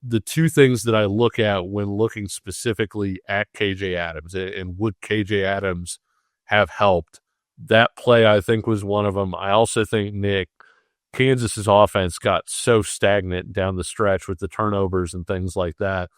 the two things that I look at when looking specifically at KJ Adams and would KJ Adams have helped, that play I think was one of them. I also think, Nick, Kansas's offense got so stagnant down the stretch with the turnovers and things like that.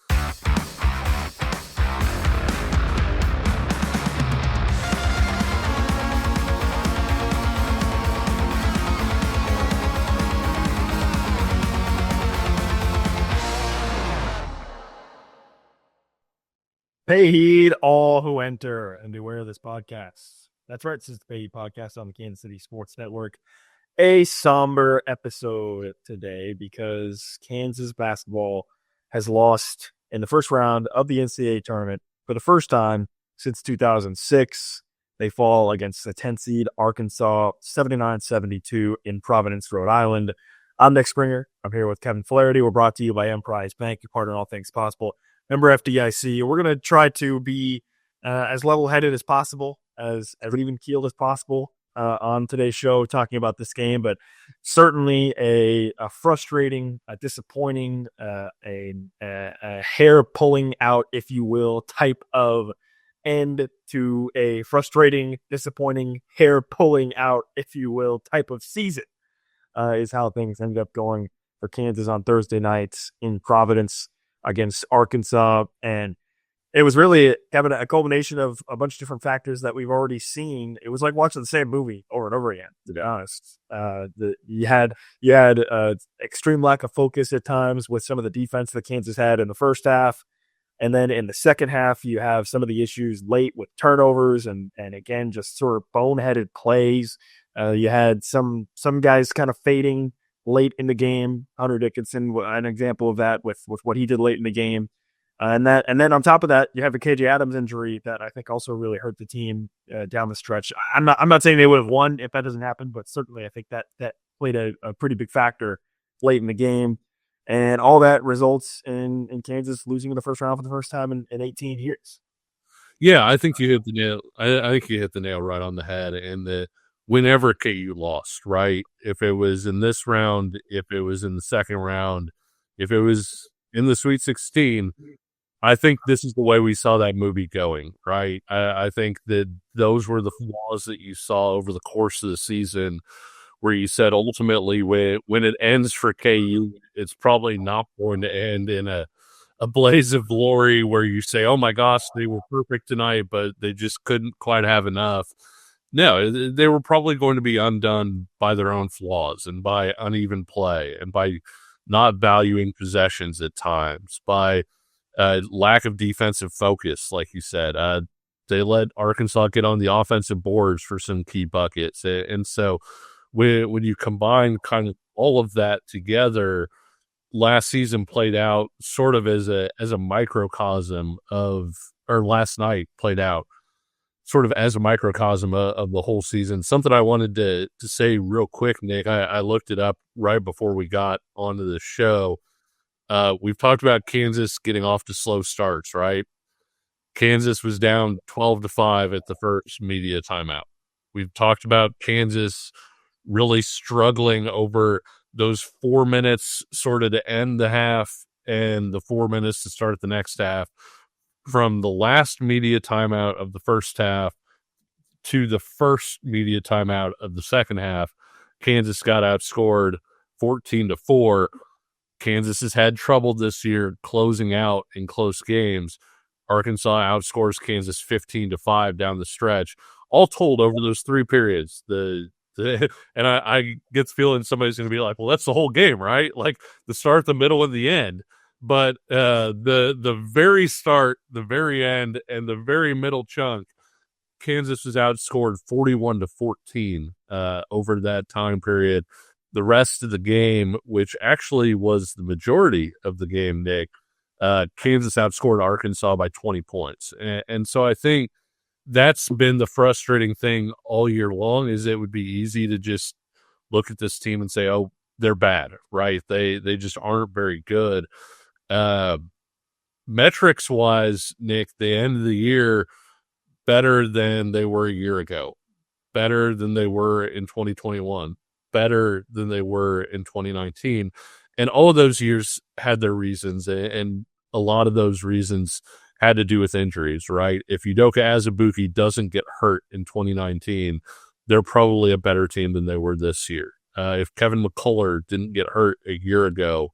Pay heed, all who enter, and beware of this podcast. That's right, this is the Pay Heed podcast on the Kansas City Sports Network. A somber episode today because Kansas basketball has lost in the first round of the NCAA tournament for the first time since 2006. They fall against the 10th seed Arkansas 79-72 in Providence, Rhode Island. I'm Nick Springer. I'm here with Kevin Flaherty. We're brought to you by Emprise Bank, your partner in all things possible. Member FDIC. We're going to try to be as level-headed as possible, as even-keeled as possible on today's show, talking about this game. But certainly a frustrating, a disappointing, a hair-pulling out, if you will, type of end to a frustrating, disappointing, hair-pulling out, if you will, type of season is how things ended up going for Kansas on Thursday nights in Providence against Arkansas. And it was really, Kevin, a culmination of a bunch of different factors that we've already seen. It was like watching the same movie over and over again, to be honest. You had extreme lack of focus at times with some of the defense that Kansas had in the first half. And then in the second half, you have some of the issues late with turnovers and again, just sort of boneheaded plays. You had some guys kind of fading late in the game. Hunter Dickinson, an example of that with what he did late in the game. And then on top of that, you have a KJ Adams injury that I think also really hurt the team down the stretch. I'm not saying they would have won if that doesn't happen, but certainly I think that played a pretty big factor late in the game. And all that results in Kansas losing in the first round for the first time in 18 years. Yeah, I think you hit the nail. I think you hit the nail right on the head. And whenever KU lost, right? If it was in this round, if it was in the second round, if it was in the Sweet 16, I think this is the way we saw that movie going, right? I think that those were the flaws that you saw over the course of the season where you said ultimately when it ends for KU, it's probably not going to end in a blaze of glory where you say, oh my gosh, they were perfect tonight, but they just couldn't quite have enough. No, they were probably going to be undone by their own flaws and by uneven play and by not valuing possessions at times, by lack of defensive focus, like you said. They let Arkansas get on the offensive boards for some key buckets. And so when you combine kind of all of that together, last season played out sort of as a microcosm of, or last night played out sort of as a microcosm of the whole season. Something I wanted to say real quick, Nick, I looked it up right before we got onto the show. We've talked about Kansas getting off to slow starts, right? Kansas was down 12-5 at the first media timeout. We've talked about Kansas really struggling over those 4 minutes sort of to end the half and the 4 minutes to start the next half. From the last media timeout of the first half to the first media timeout of the second half, Kansas got outscored 14-4. Kansas has had trouble this year closing out in close games. Arkansas outscores Kansas 15-5 down the stretch. All told over those three periods, and I get the feeling somebody's going to be like, well, that's the whole game, right? Like the start, the middle, and the end. But the very start, the very end, and the very middle chunk, Kansas was outscored 41-14 over that time period. The rest of the game, which actually was the majority of the game, Nick, Kansas outscored Arkansas by 20 points. And so I think that's been the frustrating thing all year long, is it would be easy to just look at this team and say, oh, they're bad, right? They just aren't very good. Metrics wise, Nick, the end of the year better than they were a year ago, better than they were in 2021, better than they were in 2019. And all of those years had their reasons, and a lot of those reasons had to do with injuries, right? If Udoka Azubuike doesn't get hurt in 2019, they're probably a better team than they were this year. If Kevin McCullough didn't get hurt a year ago,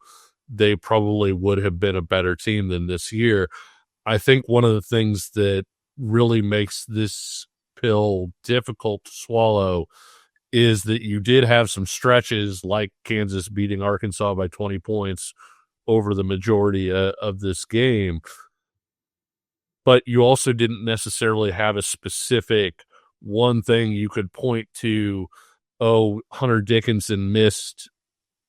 they probably would have been a better team than this year. I think one of the things that really makes this pill difficult to swallow is that you did have some stretches like Kansas beating Arkansas by 20 points over the majority of this game, but you also didn't necessarily have a specific one thing you could point to. Oh, Hunter Dickinson missed,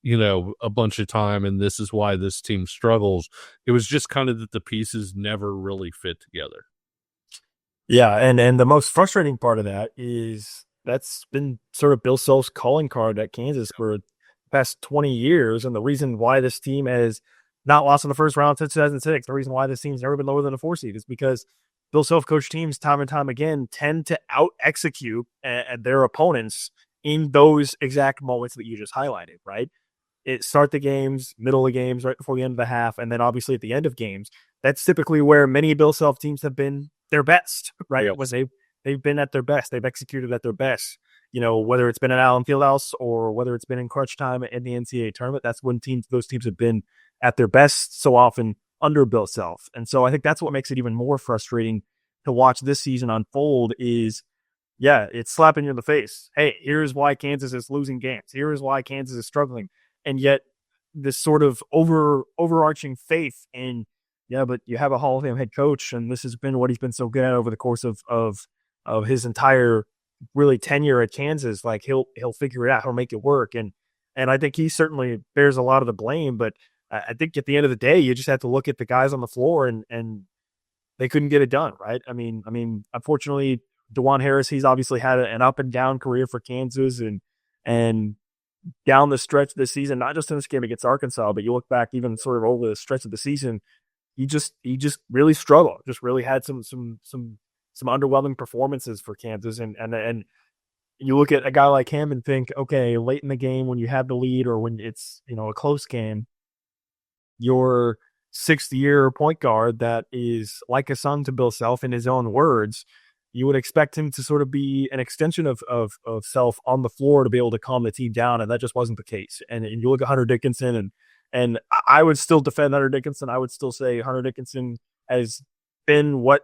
a bunch of time, and this is why this team struggles. It was just kind of that the pieces never really fit together. Yeah, and the most frustrating part of that is that's been sort of Bill Self's calling card at Kansas for the past 20 years, and the reason why this team has not lost in the first round since 2006, the reason why this team's never been lower than a 4 seed is because Bill Self coached teams time and time again tend to out-execute their opponents in those exact moments that you just highlighted, right? Start the games, middle of games, right before the end of the half, and then obviously at the end of games. That's typically where many Bill Self teams have been their best, right? Yep. Was they've been at their best. They've executed at their best. Whether it's been at Allen Fieldhouse or whether it's been in crunch time in the NCAA tournament, that's when those teams have been at their best so often under Bill Self. And so I think that's what makes it even more frustrating to watch this season unfold is, yeah, it's slapping you in the face. Hey, here's why Kansas is losing games. Here is why Kansas is struggling. And yet this sort of overarching faith in, yeah, but you have a Hall of Fame head coach, and this has been what he's been so good at over the course of his entire really tenure at Kansas. Like he'll figure it out, he'll make it work, and I think he certainly bears a lot of the blame. But I think at the end of the day, you just have to look at the guys on the floor, and they couldn't get it done, right? I mean, unfortunately, DeJuan Harris, he's obviously had an up and down career for Kansas, and down the stretch of the season, not just in this game against Arkansas, but you look back even sort of over the stretch of the season, he just really struggled. Just really had some underwhelming performances for Kansas, and you look at a guy like him and think, okay, late in the game when you have the lead or when it's a close game, your sixth-year point guard that is like a son to Bill Self in his own words, you would expect him to sort of be an extension of Self on the floor to be able to calm the team down, and that just wasn't the case. And you look at Hunter Dickinson, and I would still defend Hunter Dickinson. I would still say Hunter Dickinson has been what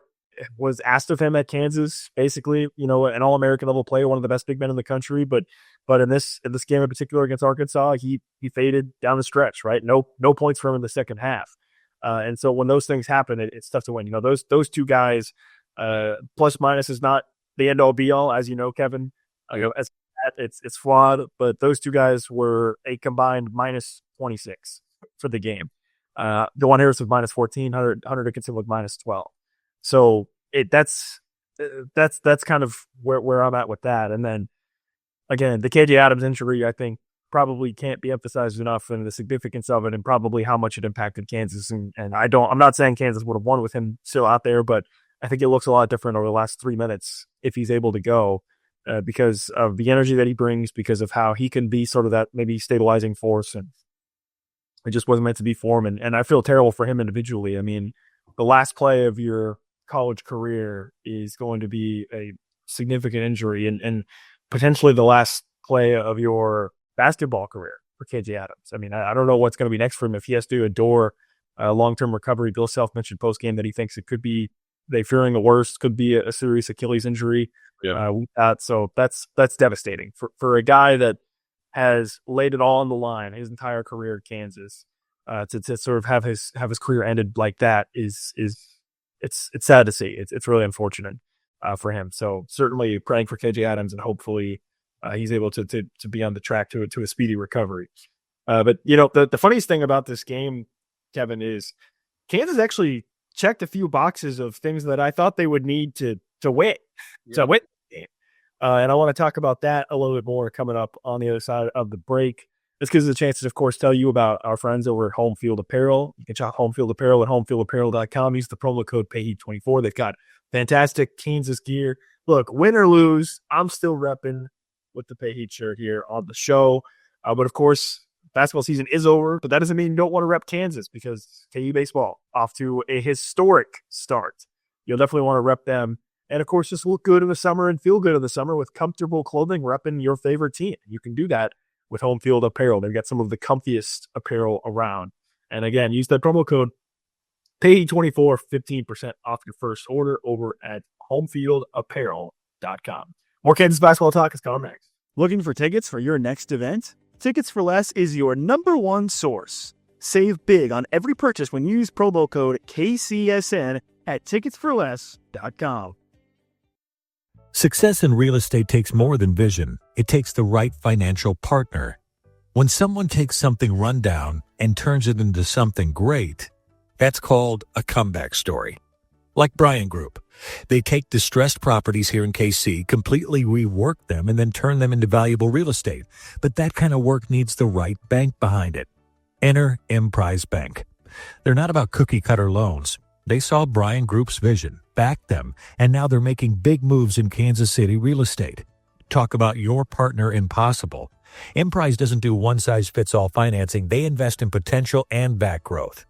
was asked of him at Kansas, basically, an All-American level player, one of the best big men in the country. But in this game in particular against Arkansas, he faded down the stretch, right? No points for him in the second half. And so when those things happen, it's tough to win. Those two guys, plus minus is not the end all be all, as you know, Kevin. As it's flawed, but those two guys were a combined minus 26 for the game. DeJuan Harris was minus 14, Hunter Dickinson was minus 12. So that's kind of where I'm at with that. And then again, the KJ Adams injury, I think, probably can't be emphasized enough, and the significance of it, and probably how much it impacted Kansas. And I'm not saying Kansas would have won with him still out there, but I think it looks a lot different over the last 3 minutes if he's able to go, because of the energy that he brings, because of how he can be sort of that maybe stabilizing force. And it just wasn't meant to be for him. And I feel terrible for him individually. I mean, the last play of your college career is going to be a significant injury, and potentially the last play of your basketball career for KJ Adams. I mean, I don't know what's going to be next for him if he has to endure long-term recovery. Bill Self mentioned post-game that he thinks it could be, they fearing the worst, could be a serious Achilles injury. Yeah. So that's devastating for a guy that has laid it all on the line his entire career at Kansas. To sort of have his career ended like that is it's sad to see. It's really unfortunate for him. So certainly praying for KJ Adams, and hopefully he's able to be on the track to a speedy recovery. But the funniest thing about this game, Kevin, is Kansas actually checked a few boxes of things that I thought they would need to win. Yeah. To win the game. And I want to talk about that a little bit more coming up on the other side of the break. This gives us a chance to, of course, tell you about our friends over at Home Field Apparel. You can shop Home Field Apparel at homefieldapparel.com. Use the promo code PAYHEAT24. They've got fantastic Kansas gear. Look, win or lose, I'm still repping with the Pay Heat shirt here on the show. But, of course, basketball season is over, but that doesn't mean you don't want to rep Kansas, because KU baseball off to a historic start. You'll definitely want to rep them. And of course, just look good in the summer and feel good in the summer with comfortable clothing, repping your favorite team. You can do that with Home Field Apparel. They've got some of the comfiest apparel around. And again, use that promo code PAY24, 15% off your first order over at homefieldapparel.com. More Kansas basketball talk is coming next. Looking for tickets for your next event? Tickets for Less is your number one source. Save big on every purchase when you use promo code KCSN at ticketsforless.com. Success in real estate takes more than vision. It takes the right financial partner. When someone takes something rundown and turns it into something great, that's called a comeback story. Like Brian Group. They take distressed properties here in KC, completely rework them, and then turn them into valuable real estate. But that kind of work needs the right bank behind it. Enter Emprise Bank. They're not about cookie-cutter loans. They saw Brian Group's vision, backed them, and now they're making big moves in Kansas City real estate. Talk about your partner impossible. Emprise doesn't do one-size-fits-all financing. They invest in potential and back growth.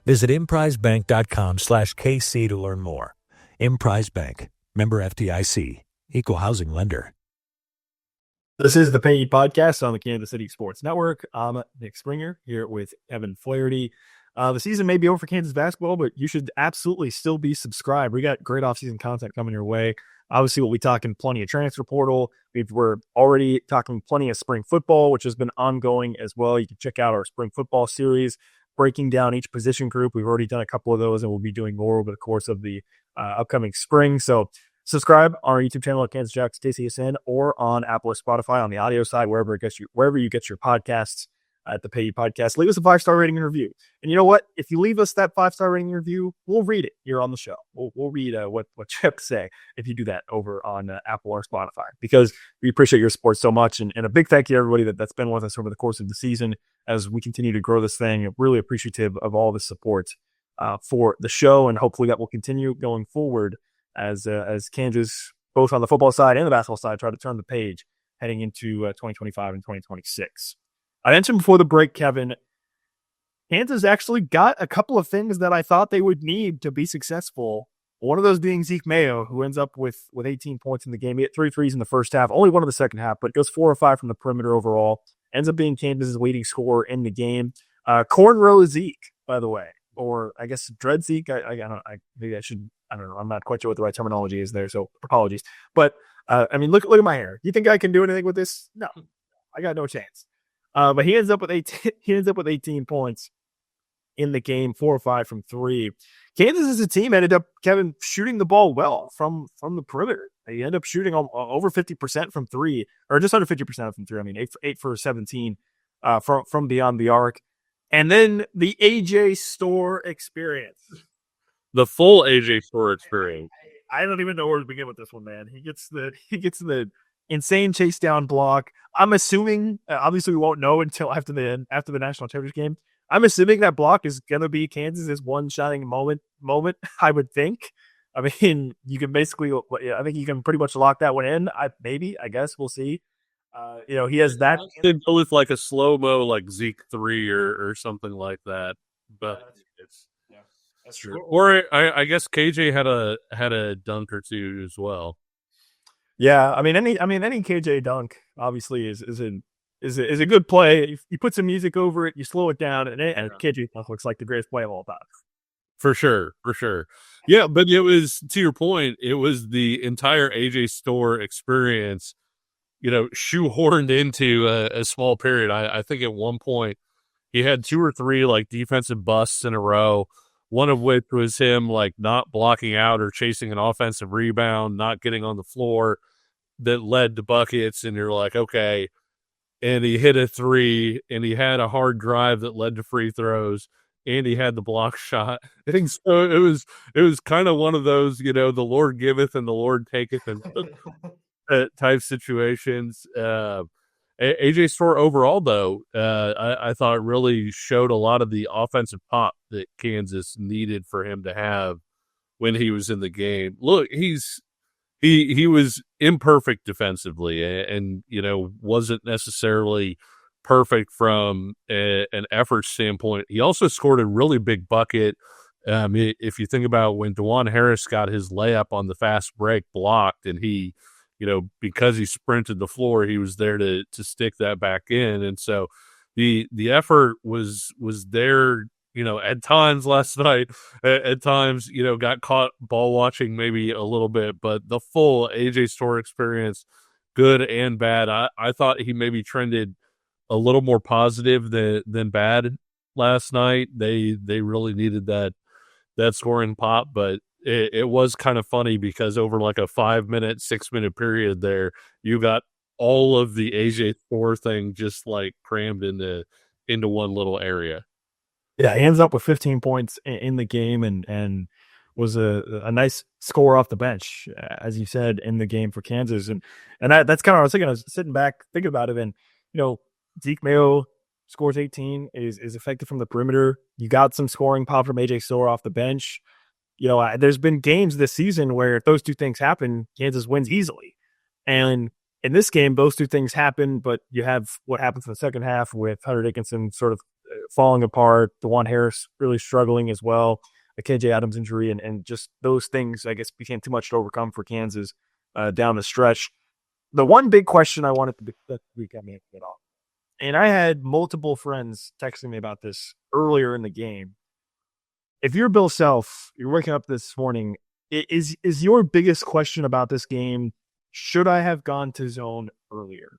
Visit emprisebank.com/KC to learn more. Emprise Bank, member FDIC, equal housing lender. This is the Payne Podcast on the Kansas City Sports Network. I'm Nick Springer here with Kevin Flaherty. The season may be over for Kansas basketball, but you should absolutely still be subscribed. We got great offseason content coming your way. Obviously, we'll be talking plenty of transfer portal. We're already talking plenty of spring football, which has been ongoing as well. You can check out our spring football series, breaking down each position group. We've already done a couple of those, and we'll be doing more over the course of the upcoming spring. So subscribe on our YouTube channel at Kansas Jayhawks KCSN, or on Apple or Spotify on the audio side, wherever you get your podcasts at the Payne Podcast. Leave us a 5-star rating and review. And you know what? If you leave us that 5-star rating and review, we'll read it here on the show. We'll read what you have to say if you do that over on Apple or Spotify, because we appreciate your support so much. And a big thank you to everybody that's been with us over the course of the season as we continue to grow this thing. Really appreciative of all the support for the show, and hopefully that will continue going forward as Kansas, both on the football side and the basketball side, try to turn the page heading into 2025 and 2026. I mentioned before the break, Kevin, Kansas actually got a couple of things that I thought they would need to be successful. One of those being Zeke Mayo, who ends up with 18 points in the game. He hit 3 threes in the first half, only one in the second half, but goes 4 or 5 from the perimeter overall. Ends up being Kansas' leading scorer in the game. Cornrow Zeke, by the way, or I guess Dread Zeke. I don't know. Maybe I should. I don't know. I'm not quite sure what the right terminology is there, so apologies. But I mean, look at my hair. You think I can do anything with this? No, I got no chance. But he ends up with 18 points in the game, 4 or 5 from 3. Kansas as a team ended up, Kevin, shooting the ball well from the perimeter. They ended up shooting over 50% from 3, or just under 50% from 3. I mean, 8 for 17 from beyond the arc. And then the AJ Storr experience. The full AJ Storr experience. I don't even know where to begin with this one, man. He gets the insane chase down block. I'm assuming, obviously we won't know until after the national championship game. I'm assuming that block is going to be Kansas's one shining moment, I would think. I mean, you can basically, I think you can pretty much lock that one in. I guess we'll see. He has that. It with like a slow-mo, like Zeke 3 or something like that. But that's true. Or I guess KJ had a dunk or two as well. Yeah, I mean any KJ dunk obviously is a good play. You put some music over it, you slow it down, and KJ dunk looks like the greatest play of all time. For sure. Yeah, but it was, to your point, it was the entire AJ Storr experience, shoehorned into a small period. I think at one point he had 2 or 3 like defensive busts in a row, one of which was him like not blocking out or chasing an offensive rebound, not getting on the floor, that led to buckets. And you're like, okay. And he hit a 3, and he had a hard drive that led to free throws, and he had the block shot. I think so. It was kind of one of those, the Lord giveth and the Lord taketh, and type situations. AJ Storr overall, though, I thought really showed a lot of the offensive pop that Kansas needed for him to have when he was in the game. Look, he was imperfect defensively, and wasn't necessarily perfect from an effort standpoint. He also scored a really big bucket. If you think about when DeJuan Harris got his layup on the fast break blocked, and he, because he sprinted the floor, he was there to stick that back in. And so the effort was there, at times last night, at times, got caught ball watching maybe a little bit, but the full AJ Storr experience, good and bad. I thought he maybe trended a little more positive than bad last night. They really needed that scoring pop, but it was kind of funny because over like a 5-minute, 6-minute period there, you got all of the AJ Storr thing just like crammed into one little area. Yeah, he ends up with 15 points in the game and was a nice score off the bench, as you said, in the game for Kansas. And that's kind of what I was thinking. I was sitting back thinking about it, and Zeke Mayo scores 18, is effective from the perimeter. You got some scoring pop from AJ Storr off the bench. There's been games this season where if those two things happen, Kansas wins easily. And in this game, those two things happen, but you have what happens in the second half with Hunter Dickinson sort of falling apart, DeJuan Harris really struggling as well, a KJ Adams injury, and just those things, I guess, became too much to overcome for Kansas down the stretch. The one big question I wanted to that week, I mean, get off. And I had multiple friends texting me about this earlier in the game. If you're Bill Self, you're waking up this morning, is your biggest question about this game, should I have gone to zone earlier?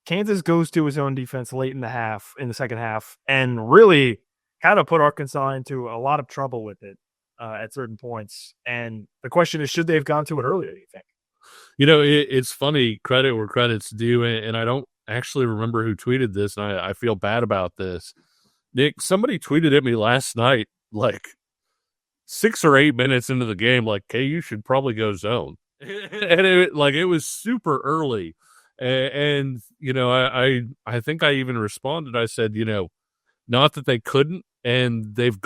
Kansas goes to his own defense late in the second half, and really kind of put Arkansas into a lot of trouble with it at certain points. And the question is, should they have gone to it earlier, do you think? It's funny, credit where credit's due, and I don't actually remember who tweeted this, and I feel bad about this. Nick, somebody tweeted at me last night, like 6 or 8 minutes into the game, like, "Hey, you should probably go zone." And it was super early. And I think I even responded. I said, not that they couldn't, and they've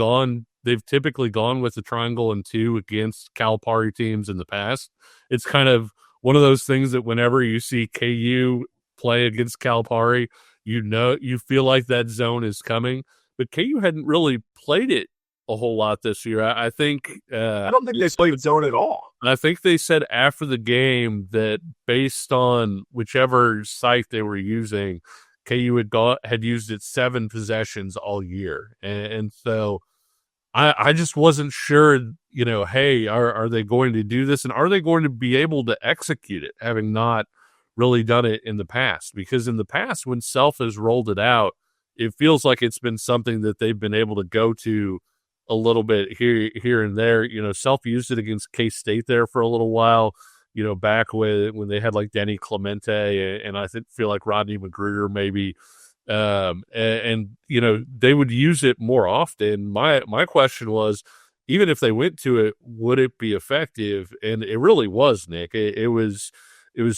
typically gone with the triangle and 2 against Calipari teams in the past. It's kind of one of those things that whenever you see KU play against Calipari, you feel like that zone is coming. But KU hadn't really played it a whole lot this year. I think I don't think they played zone at all. I think they said after the game that based on whichever site they were using, KU had used it 7 possessions all year. And so I just wasn't sure, hey, are they going to do this? And are they going to be able to execute it, having not really done it in the past? Because in the past, when Self has rolled it out, it feels like it's been something that they've been able to go to a little bit here and there. Self used it against K-State there for a little while, back when they had like Denny Clemente and I feel like Rodney McGruder maybe. And they would use it more often. My question was, even if they went to it, would it be effective? And it really was, Nick. It was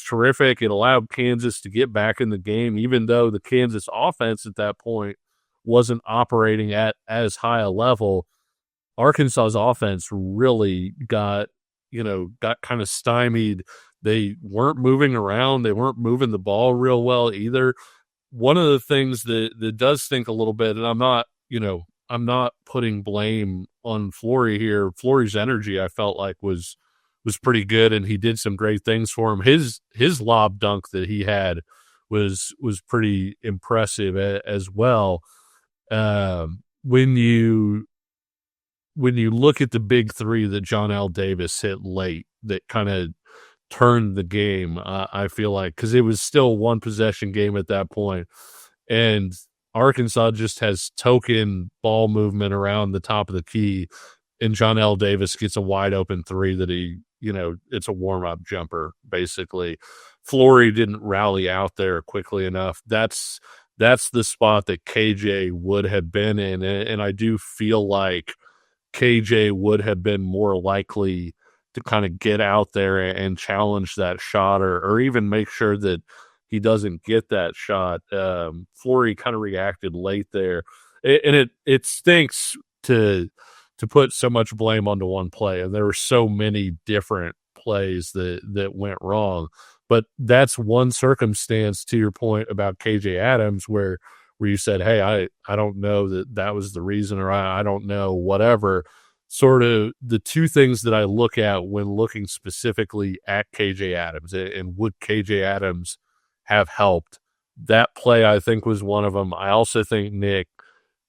terrific. It allowed Kansas to get back in the game, even though the Kansas offense at that point wasn't operating at as high a level. Arkansas's offense really got kind of stymied. They weren't moving around. They weren't moving the ball real well either. One of the things that does stink a little bit, and I'm not putting blame on Flory here. Flory's energy, I felt like was pretty good, and he did some great things for him. His lob dunk that he had was pretty impressive as well. When you look at the big 3 that John L. Davis hit late, that kind of turned the game, I feel like, because it was still 1 possession game at that point, and Arkansas just has token ball movement around the top of the key, and John L. Davis gets a wide open 3 that he, it's a warm-up jumper, basically. Flory didn't rally out there quickly enough. That's the spot that KJ would have been in, and I do feel like KJ would have been more likely to kind of get out there and challenge that shot or even make sure that he doesn't get that shot. Flory kind of reacted late there. And it stinks to put so much blame onto one play. And there were so many different plays that went wrong. But that's one circumstance, to your point about KJ Adams, where you said, hey, I don't know that was the reason, or I don't know, whatever. Sort of the two things that I look at when looking specifically at KJ Adams, and would KJ Adams have helped? That play, I think, was one of them. I also think, Nick,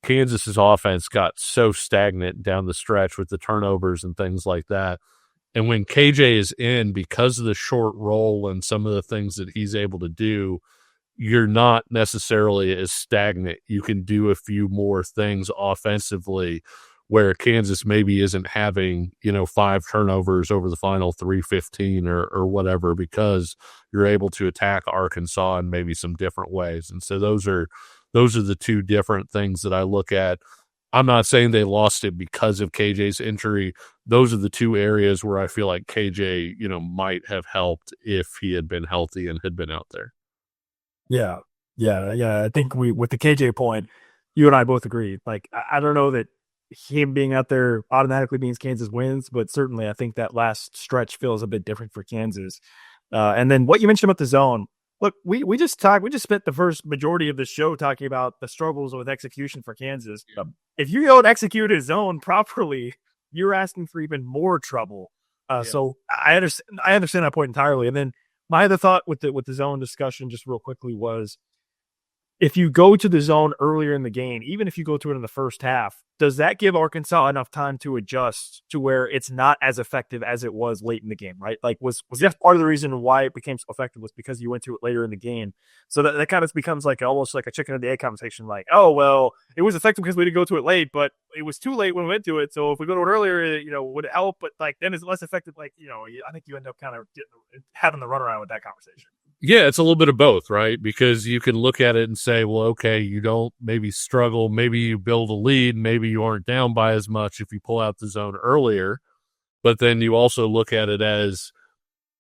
Kansas's offense got so stagnant down the stretch with the turnovers and things like that. And when KJ is in, because of the short roll and some of the things that he's able to do, you're not necessarily as stagnant. You can do a few more things offensively, where Kansas maybe isn't having, 5 turnovers over the final 3:15 or whatever, because you're able to attack Arkansas in maybe some different ways. And so those are the two different things that I look at. I'm not saying they lost it because of KJ's injury. Those are the two areas where I feel like KJ, might have helped if he had been healthy and had been out there. Yeah. I think with the KJ point, you and I both agree. Like, I don't know that him being out there automatically means Kansas wins, but certainly I think that last stretch feels a bit different for Kansas. And then what you mentioned about the zone. Look, we just spent the first majority of the show talking about the struggles with execution for Kansas. Yeah. If you don't execute a zone properly, you're asking for even more trouble. So I understand that point entirely. And then my other thought with the zone discussion, just real quickly, was if you go to the zone earlier in the game, even if you go to it in the first half, does that give Arkansas enough time to adjust to where it's not as effective as it was late in the game, right? Like, was that part of the reason why it became so effective was because you went to it later in the game? So that kind of becomes like almost like a chicken and the egg conversation. Like, oh, well, it was effective because we didn't go to it late, but it was too late when we went to it. So if we go to it earlier, would it help? But like, then it's less effective. Like, I think you end up kind of having the runaround with that conversation. Yeah, it's a little bit of both, right? Because you can look at it and say, well, okay, you don't maybe struggle. Maybe you build a lead. Maybe you aren't down by as much if you pull out the zone earlier. But then you also look at it as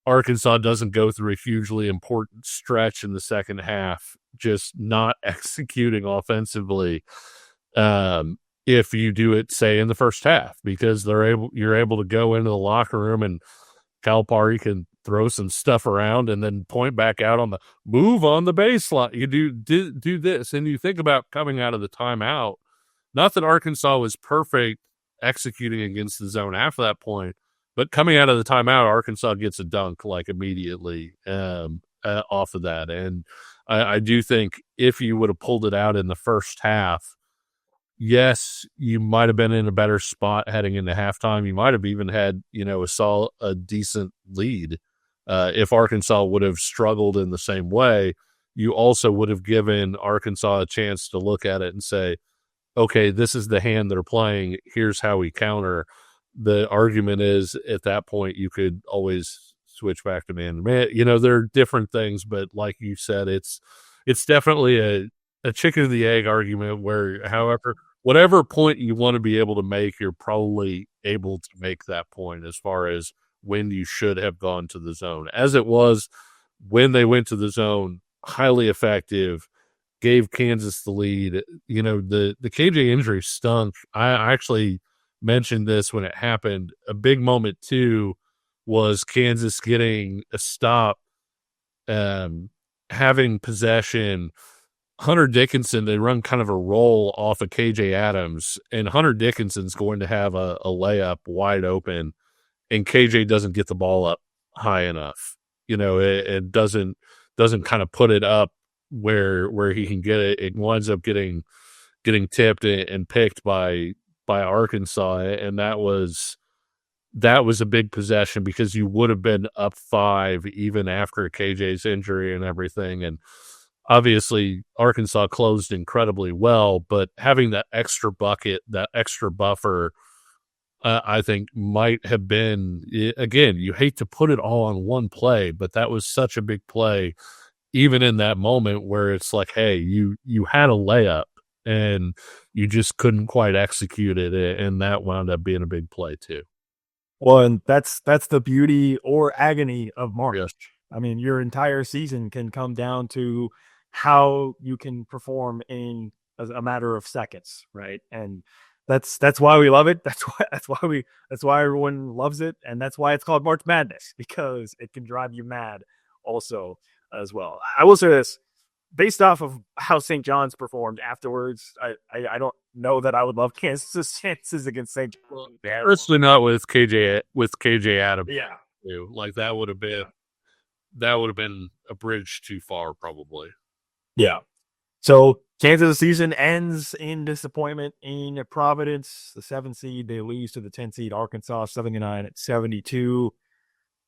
Arkansas doesn't go through a hugely important stretch in the second half, just not executing offensively. If you do it, say, in the first half, because you're able to go into the locker room and Calipari can throw some stuff around and then point back out on the move on the baseline. You do this, and you think about coming out of the timeout. Not that Arkansas was perfect executing against the zone after that point, but coming out of the timeout, Arkansas gets a dunk like immediately off of that. And I do think if you would have pulled it out in the first half, yes, you might have been in a better spot heading into halftime. You might have even had, a decent lead. If Arkansas would have struggled in the same way, you also would have given Arkansas a chance to look at it and say, okay, this is the hand they're playing. Here's how we counter. The argument is at that point, you could always switch back to man-to-man. There are different things, but like you said, it's definitely a chicken and the egg argument where, however, whatever point you want to be able to make, you're probably able to make that point as far as when you should have gone to the zone. As it was, when they went to the zone, highly effective, gave Kansas the lead. The KJ injury stunk. I actually mentioned this when it happened. A big moment, too, was Kansas getting a stop, having possession. Hunter Dickinson, they run kind of a roll off of KJ Adams, and Hunter Dickinson's going to have a layup wide open, and KJ doesn't get the ball up high enough. It doesn't kind of put it up where he can get it. It winds up getting tipped and picked by Arkansas, and that was a big possession because you would have been up 5 even after KJ's injury and everything. And obviously Arkansas closed incredibly well, but having that extra bucket, that extra buffer, I think might have been, again, you hate to put it all on one play, but that was such a big play, even in that moment where it's like, hey, you had a layup and you just couldn't quite execute it, and that wound up being a big play too. Well, and that's the beauty or agony of March. Yes. I mean, your entire season can come down to how you can perform in a matter of seconds, right? And that's why we love it. That's why everyone loves it, and that's why it's called March Madness, because it can drive you mad also as well. I will say this. Based off of how St. John's performed afterwards, I don't know that I would love Kansas's chances against St. John's. Especially not with KJ Adams. Yeah. Like that would have been a bridge too far, probably. Yeah. So Kansas' season ends in disappointment in Providence. The 7th seed, they lose to the 10th seed Arkansas, 79-72.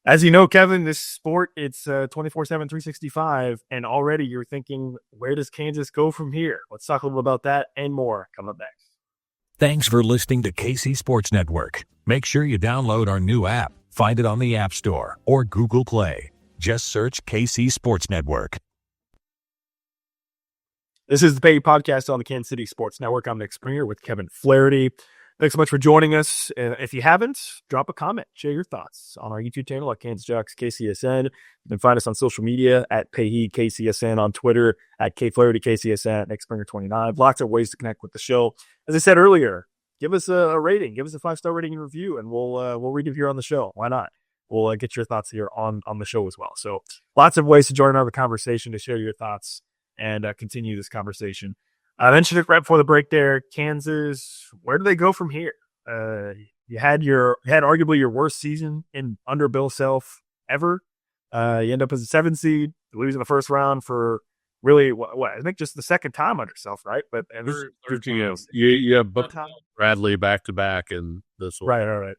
As you know, Kevin, this sport, it's 24/7, 365, and already you're thinking, where does Kansas go from here? Let's talk a little about that and more coming up next. Thanks for listening to KC Sports Network. Make sure you download our new app. Find it on the App Store or Google Play. Just search KC Sports Network. This is the Pay Podcast on the Kansas City Sports Network. I'm Nick Springer with Kevin Flaherty. Thanks so much for joining us. If you haven't, drop a comment. Share your thoughts on our YouTube channel at Kansas Jocks KCSN. You can find us on social media at Payheed KCSN, on Twitter at KFlaherty KCSN, Nick Springer 29. Lots of ways to connect with the show. As I said earlier, give us a rating. Give us a 5-star rating and review, and we'll read it here on the show. Why not? We'll get your thoughts here on the show as well. So lots of ways to join our conversation, to share your thoughts, and continue this conversation. I mentioned it right before the break there. Kansas, where do they go from here? You had arguably your worst season under Bill Self ever. You end up as a 7th seed, losing the first round for really what I think just the second time under Self, right? But you have Bradley back to back in this one. Right.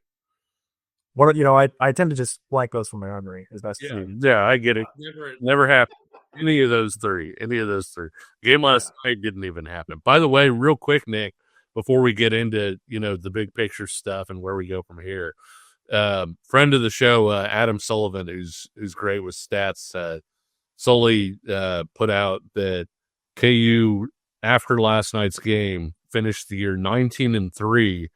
What I tend to just blank those from my memory as best. Yeah, I get it. Never happened. Any of those three. Game last night didn't even happen. By the way, real quick, Nick, before we get into the big picture stuff and where we go from here, friend of the show, Adam Sullivan, who's great with stats, solely put out that KU after last night's game finished the year 19-3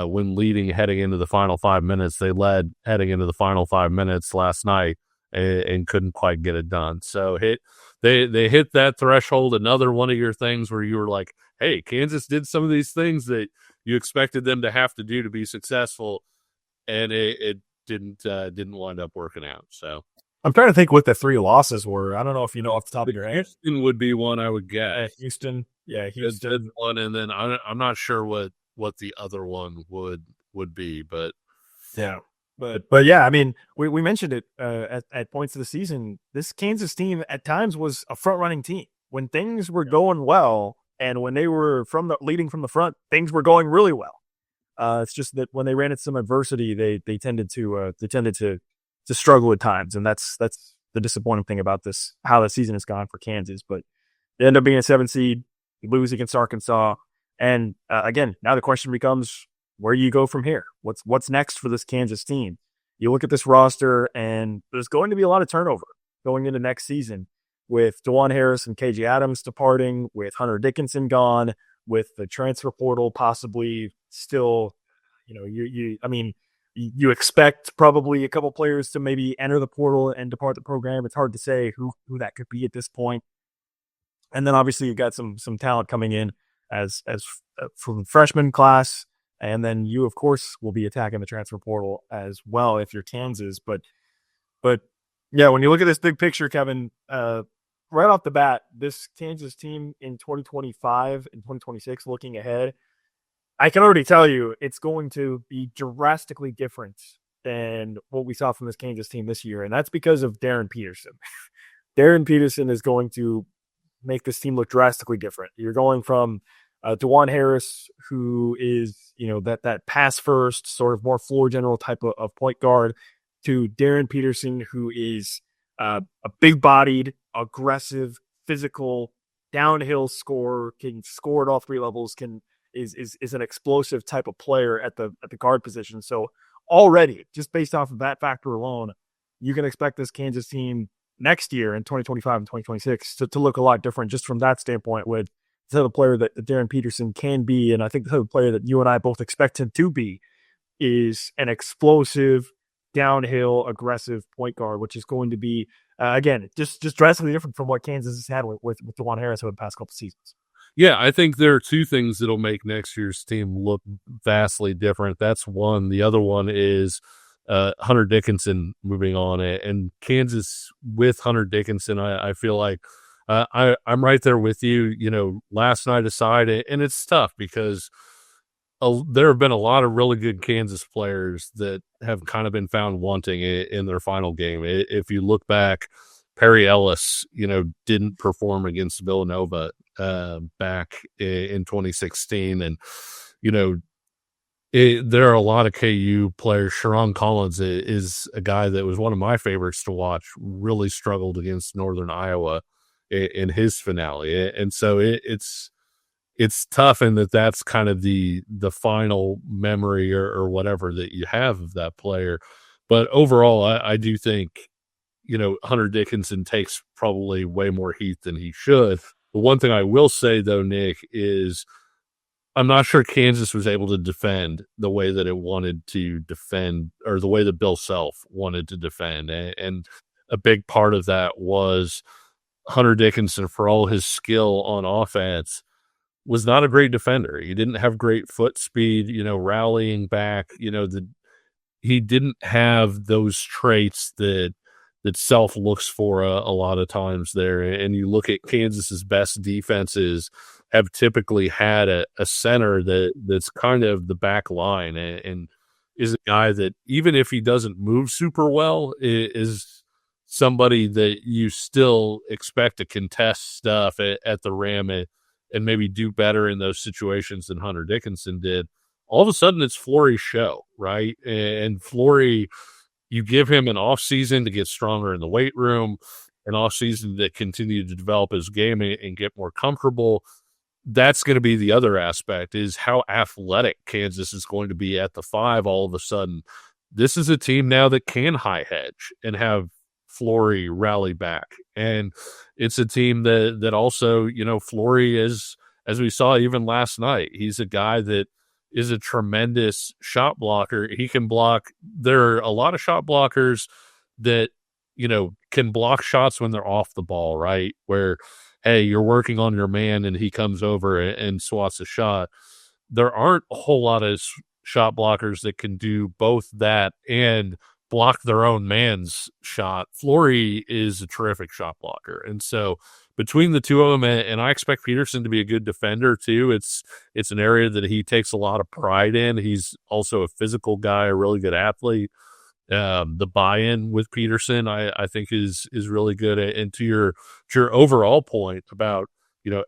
when leading heading into the final 5 minutes. They led heading into the final 5 minutes last night and couldn't quite get it done. So they hit that threshold. Another one of your things where you were like, hey, Kansas did some of these things that you expected them to have to do to be successful, and it didn't wind up working out. So I'm trying to think what the 3 losses were. I don't know if you know off the top of your head. Houston would be one I would guess. Houston. Houston one, and then I'm not sure what the other one would be, but yeah. But yeah, I mean, we mentioned it at points of the season. This Kansas team at times was a front-running team. When things were going well and when they were leading from the front, things were going really well. It's just that when they ran into some adversity, they tended to struggle at times, and that's the disappointing thing about this, how the season has gone for Kansas. But they end up being a 7th seed, lose against Arkansas, and again, now the question becomes, where do you go from here? What's next for this Kansas team? You look at this roster, and there's going to be a lot of turnover going into next season with DeJuan Harris and KJ Adams departing, with Hunter Dickinson gone, with the transfer portal possibly still, you expect probably a couple players to maybe enter the portal and depart the program. It's hard to say who that could be at this point. And then obviously you've got some talent coming in as from the freshman class. And then you, of course, will be attacking the transfer portal as well if you're Kansas. But yeah, when you look at this big picture, Kevin, right off the bat, this Kansas team in 2025 and 2026, looking ahead, I can already tell you it's going to be drastically different than what we saw from this Kansas team this year. And that's because of Darren Peterson. Darren Peterson is going to make this team look drastically different. You're going from DeJuan Harris, who is, that pass first, sort of more floor general type of point guard, to Darren Peterson, who is a big-bodied, aggressive, physical, downhill scorer, can score at all 3 levels, is an explosive type of player at the guard position. So already, just based off of that factor alone, you can expect this Kansas team next year in 2025 and 2026 to look a lot different just from that standpoint, with the type of player that Darren Peterson can be. And I think the type of player that you and I both expect him to be is an explosive, downhill, aggressive point guard, which is going to be, again, just drastically different from what Kansas has had with DeJuan Harris over the past couple seasons. Yeah, I think there are 2 things that'll make next year's team look vastly different. That's one. The other one is Hunter Dickinson moving on, and Kansas with Hunter Dickinson, I feel like I'm right there with you. Last night aside, and it's tough because there have been a lot of really good Kansas players that have kind of been found wanting in their final game. If you look back, Perry Ellis, didn't perform against Villanova back in 2016, and there are a lot of KU players. Sharon Collins is a guy that was one of my favorites to watch. Really struggled against Northern Iowa in his finale, and so it's tough in that's kind of the final memory or whatever that you have of that player. But overall, I do think Hunter Dickinson takes probably way more heat than he should. The one thing I will say though, Nick, is I'm not sure Kansas was able to defend the way that it wanted to defend, or the way that Bill Self wanted to defend. And a big part of that was Hunter Dickinson, for all his skill on offense, was not a great defender. He didn't have great foot speed, rallying back, he didn't have those traits that Self looks for a lot of times there. And you look at Kansas's best defenses have typically had a center that's kind of the back line and is a guy that, even if he doesn't move super well, is somebody that you still expect to contest stuff at the rim and maybe do better in those situations than Hunter Dickinson did. All of a sudden it's Flory's show, right? And Flory, you give him an off season to get stronger in the weight room, an off season to continue to develop his game and get more comfortable. That's going to be the other aspect, is how athletic Kansas is going to be at the 5 all of a sudden. This is a team now that can high hedge and have Flory rally back. And it's a team that also, Flory is, as we saw even last night, he's a guy that is a tremendous shot blocker. He can block. There are a lot of shot blockers that, can block shots when they're off the ball, right? Where, hey, you're working on your man and he comes over and swats a shot. There aren't a whole lot of shot blockers that can do both that and block their own man's shot. Flory is a terrific shot blocker. And so between the two of them, and I expect Peterson to be a good defender too. It's an area that he takes a lot of pride in. He's also a physical guy, a really good athlete. The buy-in with Peterson, I think is really good. And to your overall point about,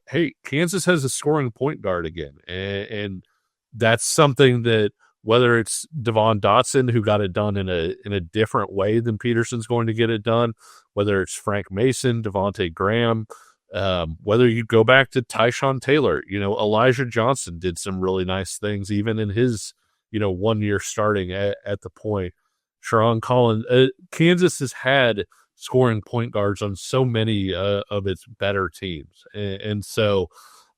hey, Kansas has a scoring point guard again. And that's something that, whether it's Devon Dotson, who got it done in a different way than Peterson's going to get it done, whether it's Frank Mason, Devontae Graham, whether you go back to Tyshawn Taylor, Elijah Johnson did some really nice things, even in his, 1 year starting at the point. Sharon Collins, Kansas has had scoring point guards on so many of its better teams. And so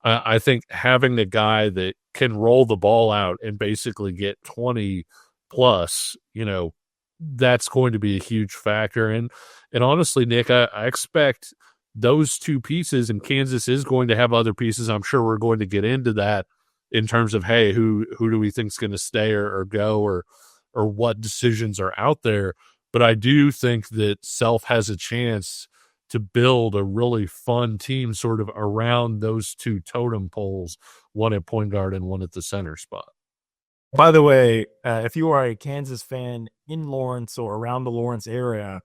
I think having a guy that can roll the ball out and basically get 20 plus, that's going to be a huge factor. And honestly, Nick, I expect those two pieces, and Kansas is going to have other pieces. I'm sure we're going to get into that in terms of, hey, who do we think is going to stay or go, or what decisions are out there. But I do think that Self has a chance to build a really fun team sort of around those two totem poles, one at point guard and one at the center spot. By the way, if you are a Kansas fan in Lawrence or around the Lawrence area,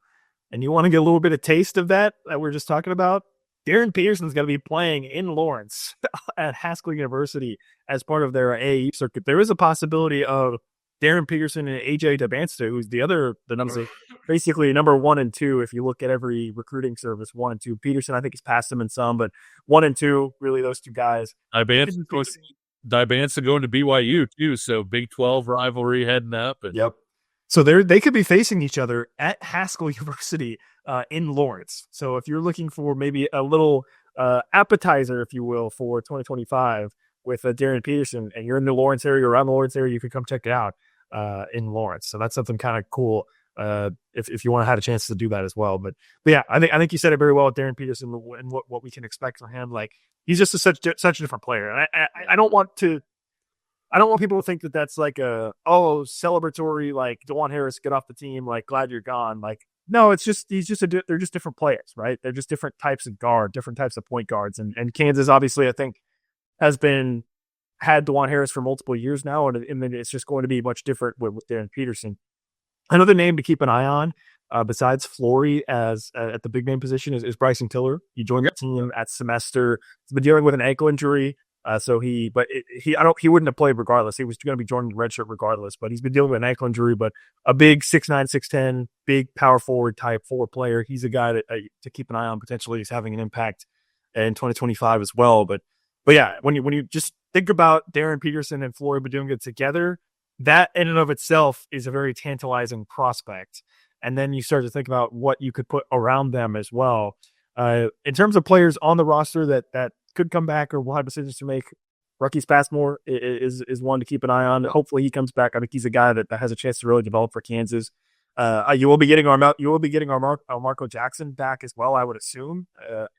and you want to get a little bit of taste of that we're just talking about, Darren Peterson's going to be playing in Lawrence at Haskell University as part of their AAU circuit. There is a possibility of Darren Peterson and AJ Dabansta, who's the numbers, basically number 1 and 2. If you look at every recruiting service, 1 and 2. Peterson, I think, he's passed him in some, but 1 and 2, really those two guys. Dabansta going to BYU too, so Big 12 rivalry heading up. Yep. So they could be facing each other at Haskell University in Lawrence. So if you're looking for maybe a little appetizer, if you will, for 2025 with Darren Peterson, and you're in the Lawrence area, around the Lawrence area, you could come check it out in Lawrence. So that's something kind of cool if you want to have a chance to do that as well. But yeah, I think you said it very well with Darren Peterson and what we can expect from him. Like, he's just such a different player. And I don't want to I don't want people to think that that's like celebratory, like DeJuan Harris, get off the team, like glad you're gone. Like, no, it's just they're just different players, right? They're just different types of guard, different types of point guards, and Kansas obviously I think has had DeJuan Harris for multiple years now, and then it's just going to be much different with Darren Peterson. Another name to keep an eye on, besides Flory as at the big name position, is Bryson Tiller. He joined the team at semester. He's been dealing with an ankle injury, he wouldn't have played regardless. He was going to be joining the red shirt regardless, but he's been dealing with an ankle injury. But a big 6'9", 6'10", big power forward type forward player. He's a guy to keep an eye on potentially. He's having an impact in 2025 as well. But yeah, when you just think about Darren Peterson and Flory doing it together, that in and of itself is a very tantalizing prospect. And then you start to think about what you could put around them as well. In terms of players on the roster that could come back or will have decisions to make, Ruckus Passmore is one to keep an eye on. Hopefully he comes back. I think he's a guy that has a chance to really develop for Kansas. You will be getting our Marco Jackson back as well, I would assume.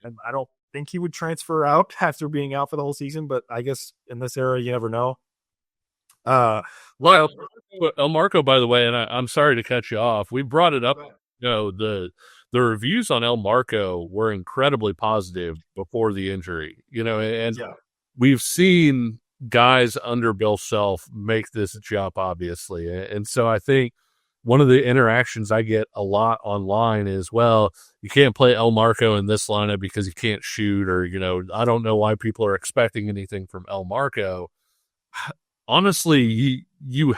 And I don't think he would transfer out after being out for the whole season, but I guess in this era, you never know. Well, El Marco, by the way, and I'm sorry to cut you off. We brought it up. The reviews on El Marco were incredibly positive before the injury. And we've seen guys under Bill Self make this jump, obviously, and so I think one of the interactions I get a lot online is, well, you can't play El Marco in this lineup because he can't shoot, or I don't know why people are expecting anything from El Marco. Honestly, you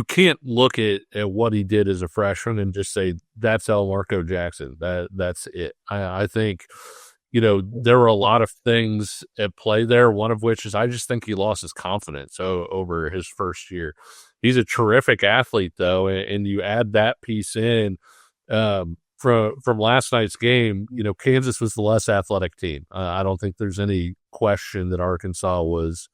can't look at what he did as a freshman and just say that's El Marco Jackson. That's it. I think, there were a lot of things at play there. One of which is I just think he lost his confidence over his first year. He's a terrific athlete though, and you add that piece in from last night's game. Kansas was the less athletic team. I don't think there's any question that Arkansas was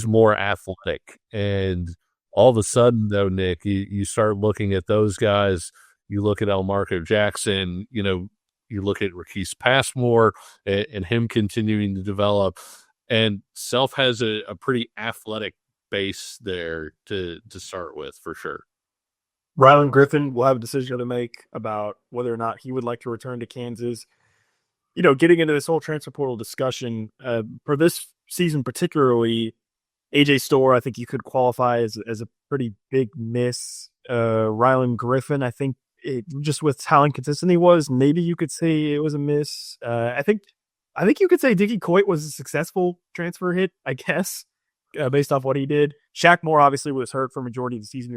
more athletic. And all of a sudden, though, Nick, you start looking at those guys. You look at El Marco Jackson, you look at Ruckus Passmore and him continuing to develop. And Self has a pretty athletic base there to start with, for sure. Rylan Griffin will have a decision to make about whether or not he would like to return to Kansas. Getting into this whole transfer portal discussion, for this season particularly, AJ Storr, I think you could qualify as a pretty big miss. Rylan Griffin, I think just with how inconsistent he was, maybe you could say it was a miss. I think you could say Dickie Coit was a successful transfer hit, I guess, based off what he did. Shaq Moore obviously was hurt for majority of the season,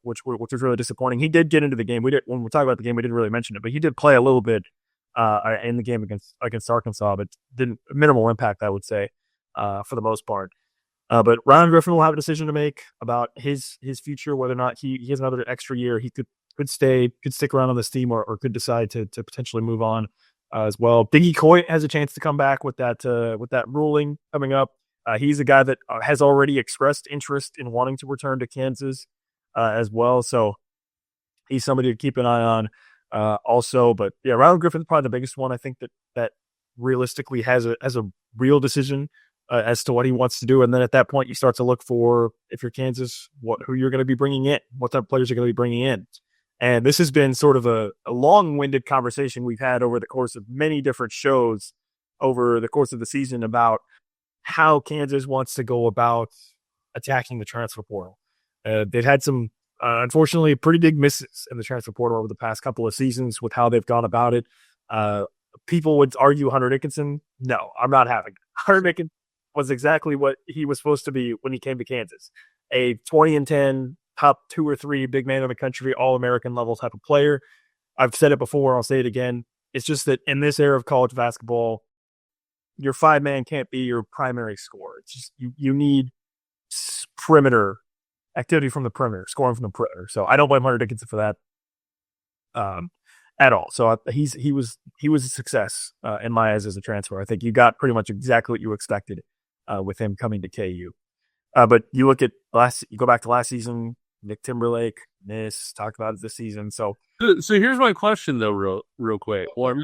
which was really disappointing. He did get into the game. When we're talking about the game, we didn't really mention it, but he did play a little bit in the game against Arkansas, but didn't minimal impact, I would say, for the most part. But Rylan Griffin will have a decision to make about his future, whether or not he has another extra year. He could stick around on this team, or could decide to potentially move on as well. Dickie Coit has a chance to come back with that ruling coming up. He's a guy that has already expressed interest in wanting to return to Kansas as well. So he's somebody to keep an eye on also. But yeah, Rylan Griffin's probably the biggest one. I think that realistically has a real decision as to what he wants to do. And then at that point, you start to look for, if you're Kansas, who you're going to be bringing in, what type of players you're going to be bringing in. And this has been sort of a long-winded conversation we've had over the course of many different shows over the course of the season about how Kansas wants to go about attacking the transfer portal. They've had some, unfortunately, pretty big misses in the transfer portal over the past couple of seasons with how they've gone about it. People would argue Hunter Dickinson. No, I'm not having it. Hunter Dickinson was exactly what he was supposed to be when he came to Kansas. A 20-10, top 2 or 3 big man in the country, all-American level type of player. I've said it before, I'll say it again. It's just that in this era of college basketball, your 5-man can't be your primary scorer. It's just you need perimeter activity from the perimeter, scoring from the perimeter. So I don't blame Hunter Dickinson for that at all. So he was a success in my eyes as a transfer. I think you got pretty much exactly what you expected with him coming to KU. But you look at you go back to last season, Nick Timberlake, talked about it this season. So here's my question though, real quick. Well,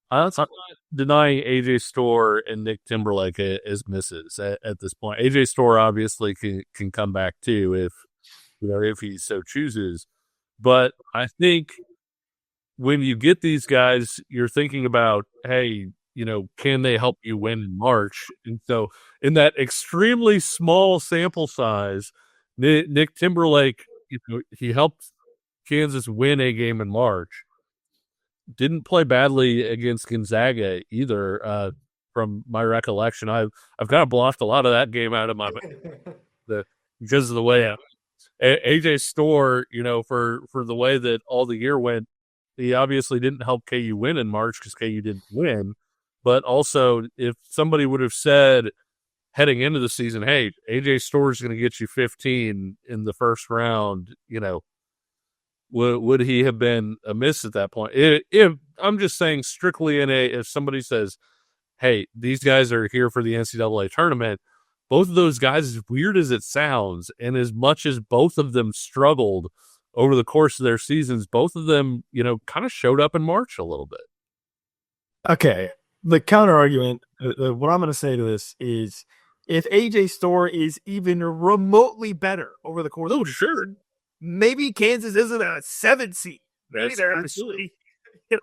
I'm not denying AJ Storr and Nick Timberlake as misses at this point. AJ Storr obviously can come back too if he so chooses. But I think when you get these guys, you're thinking about, hey, can they help you win in March? And so in that extremely small sample size, Nick Timberlake, he helped Kansas win a game in March. Didn't play badly against Gonzaga either, from my recollection. I've kind of blocked a lot of that game out of my because of the way AJ Storr, for the way that all the year went, he obviously didn't help KU win in March because KU didn't win. But also, if somebody would have said heading into the season, hey, AJ Storr is going to get you 15 in the first round, would he have been a miss at that point? If I'm just saying strictly if somebody says, hey, these guys are here for the NCAA tournament, both of those guys, as weird as it sounds, and as much as both of them struggled over the course of their seasons, both of them, kind of showed up in March a little bit. Okay. The counter argument, what I'm going to say to this is, if AJ Storr is even remotely better over the course of the season, maybe Kansas isn't a 7 seed. Maybe they're actually, they're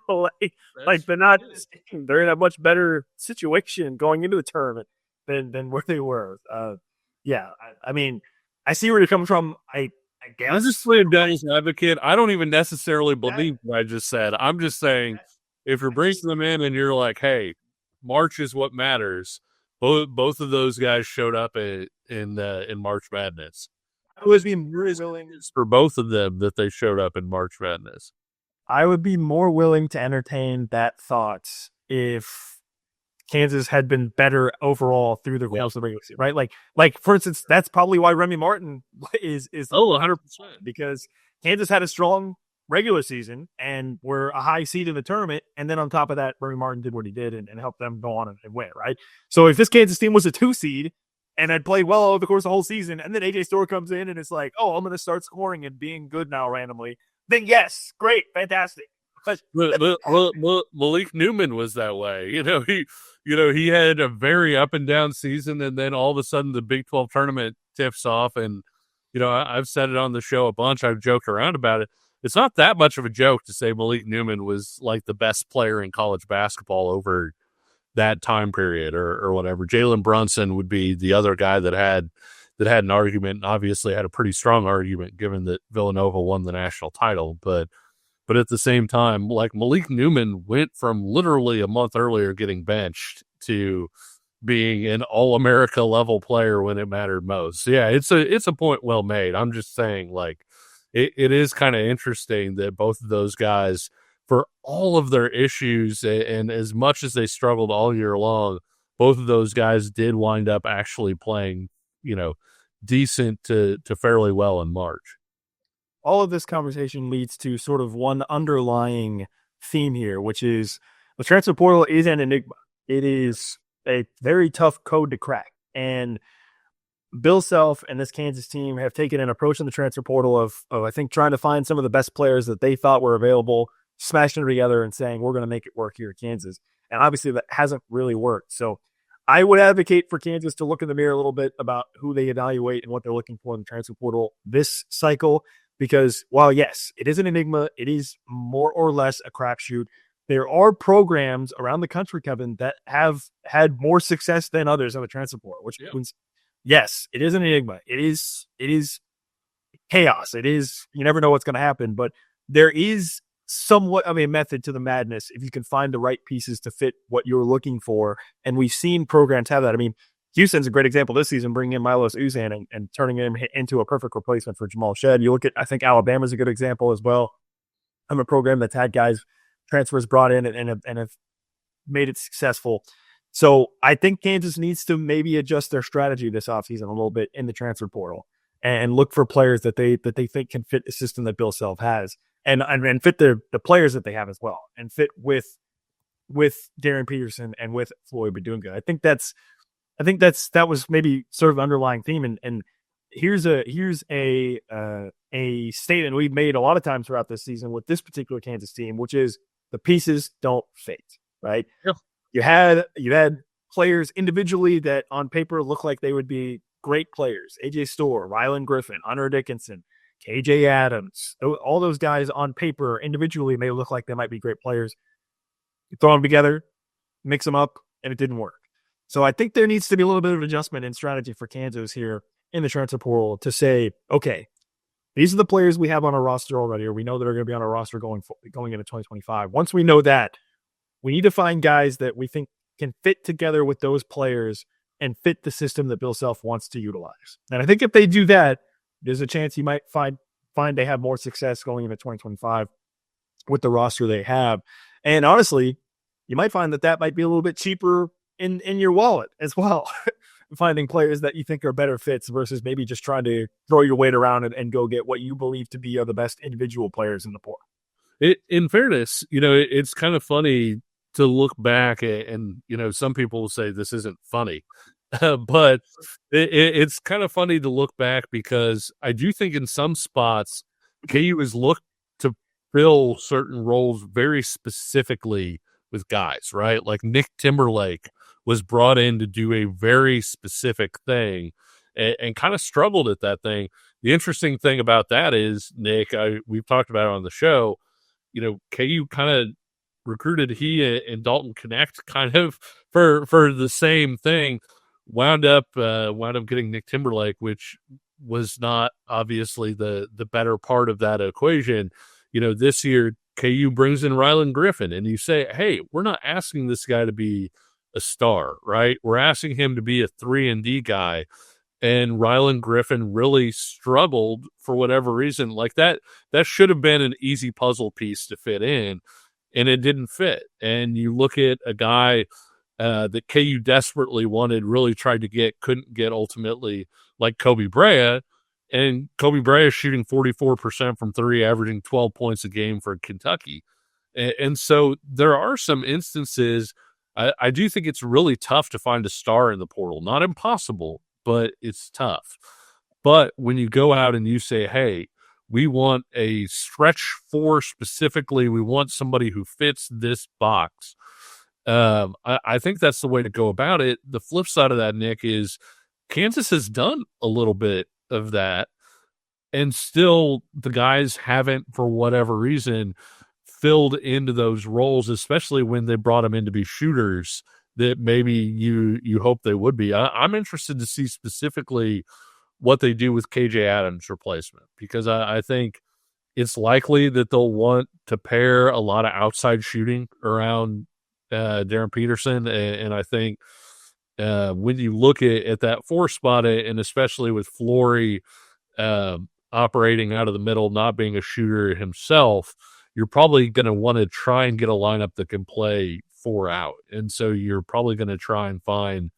in a much better situation going into the tournament than where they were. I mean, I see where you're coming from. I guess. I'm just playing devil's advocate. I don't even necessarily believe what I just said. I'm just saying, if you're bringing them in and you're like, hey, March is what matters, both of those guys showed up in March Madness. I would be more willing for both of them that they showed up in March Madness. I would be more willing to entertain that thought if Kansas had been better overall through the course of the regular season, right? Like for instance, that's probably why Remy Martin is 100%, because Kansas had a strong regular season and were a high seed in the tournament, and then on top of that, Remy Martin did what he did and helped them go on and win, right? So if this Kansas team was a 2 seed and had played well over the course of the whole season, and then AJ Storr comes in and it's like, oh, I'm going to start scoring and being good now randomly, then yes, great, fantastic. But Malik Newman was that way. He had a very up and down season, and then all of a sudden the Big 12 tournament tips off. And I've said it on the show a bunch. I've joked around about it. It's not that much of a joke to say Malik Newman was like the best player in college basketball over that time period, or whatever. Jalen Brunson would be the other guy that had an argument, and obviously had a pretty strong argument given that Villanova won the national title. But at the same time, like, Malik Newman went from literally a month earlier getting benched to being an All-America level player when it mattered most. So yeah, it's a point well made. I'm just saying, like, it is kind of interesting that both of those guys, for all of their issues and as much as they struggled all year long, both of those guys did wind up actually playing, decent to fairly well in March. All of this conversation leads to sort of one underlying theme here, which is the transfer portal is an enigma. It is a very tough code to crack. And Bill Self and this Kansas team have taken an approach in the transfer portal of I think, trying to find some of the best players that they thought were available, smashing them together and saying, we're going to make it work here at Kansas. And obviously that hasn't really worked. So I would advocate for Kansas to look in the mirror a little bit about who they evaluate and what they're looking for in the transfer portal this cycle. Because while, yes, it is an enigma, it is more or less a crapshoot. There are programs around the country, Kevin, that have had more success than others on the transfer portal, which means, yes, it is an enigma. It is chaos. It is, you never know what's going to happen, but there is somewhat of a method to the madness if you can find the right pieces to fit what you're looking for. And we've seen programs have that. I mean, Houston's a great example this season, bringing in Milos Uzan and turning him into a perfect replacement for Jamal Shed. You look at, I think Alabama's a good example as well. I'm a program that's had guys, transfers brought in and have made it successful. So I think Kansas needs to maybe adjust their strategy this offseason a little bit in the transfer portal and look for players that they think can fit the system that Bill Self has and fit the players that they have as well and fit with Darren Peterson and with Floyd Badunga. I think that was maybe sort of underlying theme. And here's a statement we've made a lot of times throughout this season with this particular Kansas team, which is the pieces don't fit, right? Yeah. You had players individually that on paper look like they would be great players. AJ Storr, Rylan Griffin, Hunter Dickinson, KJ Adams. All those guys on paper individually may look like they might be great players. You throw them together, mix them up, and it didn't work. So I think there needs to be a little bit of adjustment in strategy for Kansas here in the transfer portal to say, okay, these are the players we have on our roster already, or we know that are going to be on our roster going into 2025. Once we know that, we need to find guys that we think can fit together with those players and fit the system that Bill Self wants to utilize. And I think if they do that, there's a chance you might find they have more success going into 2025 with the roster they have. And honestly, you might find that might be a little bit cheaper in your wallet as well. Finding players that you think are better fits versus maybe just trying to throw your weight around and go get what you believe to be are the best individual players in the portal. In fairness, it's kind of funny to look back and some people will say this isn't funny, but it's kind of funny to look back because I do think in some spots KU has looked to fill certain roles very specifically with guys, right? Like Nick Timberlake was brought in to do a very specific thing and kind of struggled at that thing. The interesting thing about that is, Nick, we've talked about it on the show, KU kind of recruited he and Dalton Connect kind of for the same thing, wound up getting Nick Timberlake, which was not obviously the better part of that equation. This year KU brings in Rylan Griffin and you say, hey, we're not asking this guy to be a star, right? We're asking him to be a 3-and-D guy. And Rylan Griffin really struggled for whatever reason. Like that should have been an easy puzzle piece to fit in, and it didn't fit. And you look at a guy that KU desperately wanted, really tried to get, couldn't get ultimately, like Kobe Brea. And Kobe Brea is shooting 44% from three, averaging 12 points a game for Kentucky. And so there are some instances. I do think it's really tough to find a star in the portal. Not impossible, but it's tough. But when you go out and you say, hey, we want a stretch four specifically, we want somebody who fits this box, I think that's the way to go about it. The flip side of that, Nick, is Kansas has done a little bit of that, and still the guys haven't, for whatever reason, filled into those roles, especially when they brought them in to be shooters that maybe you hope they would be. I'm interested to see specifically what they do with KJ Adams' replacement, because I think it's likely that they'll want to pair a lot of outside shooting around Darren Peterson. And I think when you look at that 4 spot, and especially with Flory operating out of the middle, not being a shooter himself, you're probably going to want to try and get a lineup that can play 4 out. And so you're probably going to try and find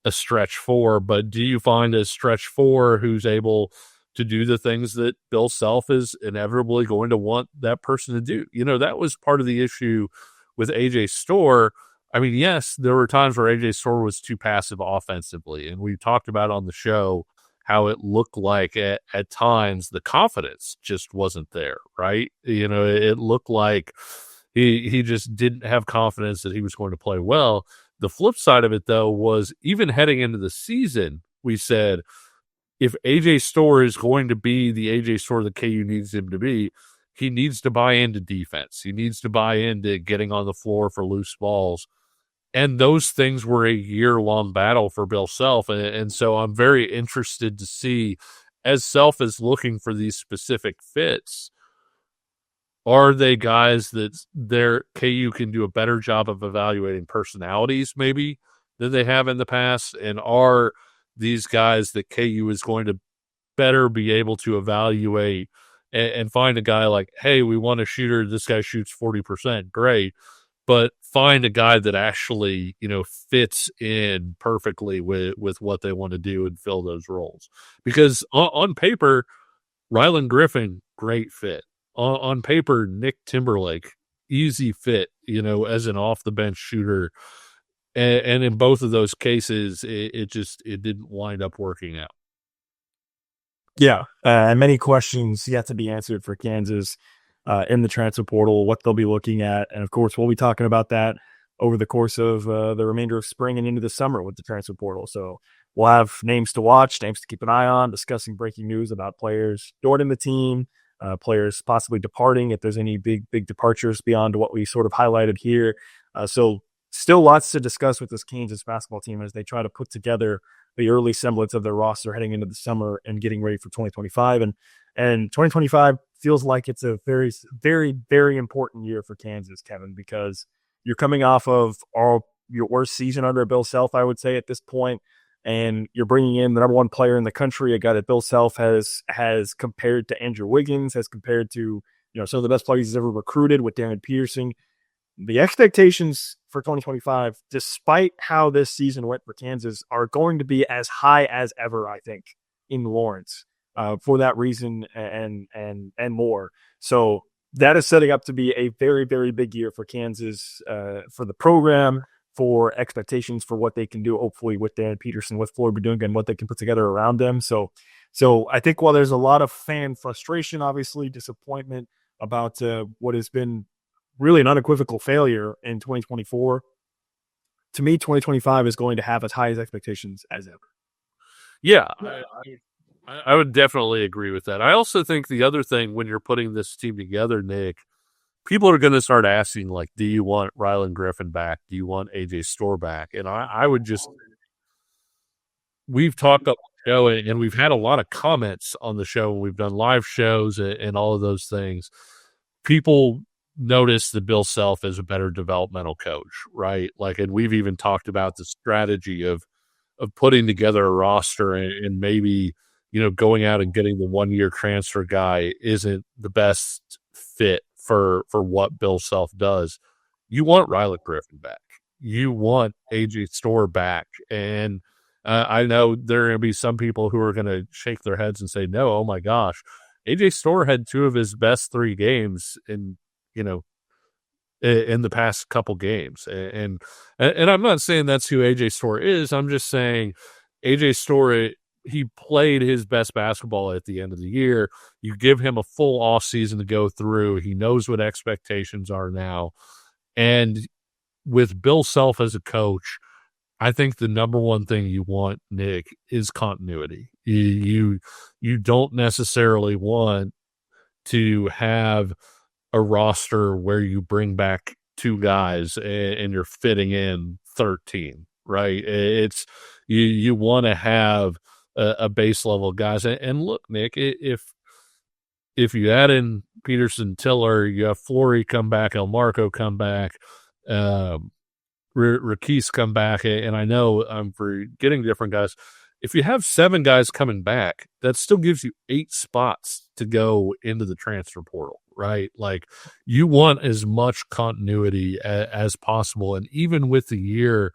a stretch 4. But do you find a stretch 4 who's able to do the things that Bill Self is inevitably going to want that person to do? That was part of the issue with AJ Storr. I mean, yes, there were times where AJ Storr was too passive offensively, and we talked about on the show how it looked like at times the confidence just wasn't there, right? It looked like he just didn't have confidence that he was going to play well. The flip side of it, though, was even heading into the season, we said, if AJ Storr is going to be the AJ Storr that KU needs him to be, he needs to buy into defense. He needs to buy into getting on the floor for loose balls. And those things were a year-long battle for Bill Self. And so I'm very interested to see, as Self is looking for these specific fits, are they guys that their KU can do a better job of evaluating personalities maybe than they have in the past? And are these guys that KU is going to better be able to evaluate and find a guy like, hey, we want a shooter, this guy shoots 40%, great, but find a guy that actually, fits in perfectly with what they want to do and fill those roles. Because on paper, Rylan Griffin, great fit. On paper, Nick Timberlake, easy fit, as an off-the-bench shooter. And in both of those cases, it didn't wind up working out. Yeah, and many questions yet to be answered for Kansas in the transfer portal, what they'll be looking at. And, of course, we'll be talking about that over the course of the remainder of spring and into the summer with the transfer portal. So we'll have names to watch, names to keep an eye on, discussing breaking news about players joining the team, players possibly departing if there's any big departures beyond what we sort of highlighted here. So still lots to discuss with this Kansas basketball team as they try to put together the early semblance of their roster heading into the summer and getting ready for 2025. And 2025 feels like it's a very, very, very important year for Kansas, Kevin, because you're coming off of your worst season under Bill Self, I would say, at this point, and you're bringing in the number one player in the country, a guy that Bill Self has compared to Andrew Wiggins, has compared to some of the best players he's ever recruited with Darren Peterson. The expectations for 2025, despite how this season went for Kansas, are going to be as high as ever, I think, in Lawrence for that reason and more. So that is setting up to be a very, very big year for Kansas, for the program, for expectations for what they can do, hopefully, with Dan Peterson, with Floyd Badunga, what they can put together around them. So I think while there's a lot of fan frustration, obviously, disappointment about what has been really an unequivocal failure in 2024, to me, 2025 is going to have as high as expectations as ever. Yeah, I would definitely agree with that. I also think the other thing when you're putting this team together, Nick, people are going to start asking, like, do you want Rylan Griffin back? Do you want AJ Storr back? And I would just – we've talked up the show, and we've had a lot of comments on the show when we've done live shows and all of those things. People notice that Bill Self is a better developmental coach, right? Like, and we've even talked about the strategy of putting together a roster and maybe, going out and getting the 1-year transfer guy isn't the best fit for what Bill Self does. You want Rylan Griffin back. You want AJ Storr back. And I know there are going to be some people who are going to shake their heads and say, no, oh my gosh, AJ Storr had 2 of his best 3 games in the past couple games. And I'm not saying that's who AJ Storr is. I'm just saying AJ Storr, he played his best basketball at the end of the year. You give him a full off season to go through. He knows what expectations are now. And with Bill Self as a coach, I think the number one thing you want, Nick, is continuity. You don't necessarily want to have a roster where you bring back 2 guys and you're fitting in 13, right? It's you want to have a base level of guys. And look, Nick, if you add in Peterson, Tiller, you have Flory come back, El Marco come back, Rakis come back, and I know I'm forgetting different guys. If you have 7 guys coming back, that still gives you 8 spots to go into the transfer portal, right? Like, you want as much continuity as possible. And even with the year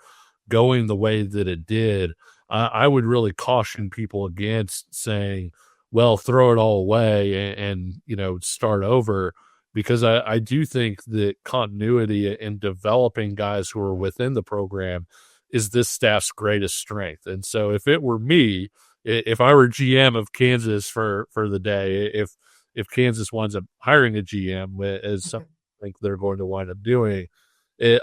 going the way that it did, I would really caution people against saying, well, throw it all away and start over, because I do think that continuity in developing guys who are within the program is this staff's greatest strength. And so if it were me, if I were GM of Kansas for the day, if Kansas winds up hiring a GM, as some think they're going to wind up doing,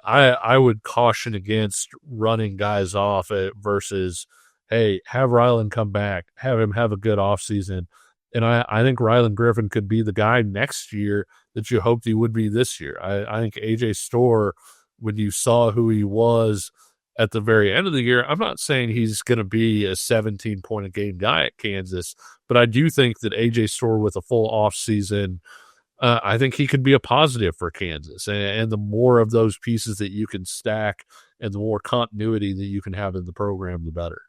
I would caution against running guys off versus, hey, have Rylan come back, have him have a good offseason. And I think Rylan Griffin could be the guy next year that you hoped he would be this year. I think AJ Storr, when you saw who he was at the very end of the year, I'm not saying he's going to be a 17-point-a-game guy at Kansas, but I do think that AJ Storr with a full offseason, I think he could be a positive for Kansas. And the more of those pieces that you can stack and the more continuity that you can have in the program, the better.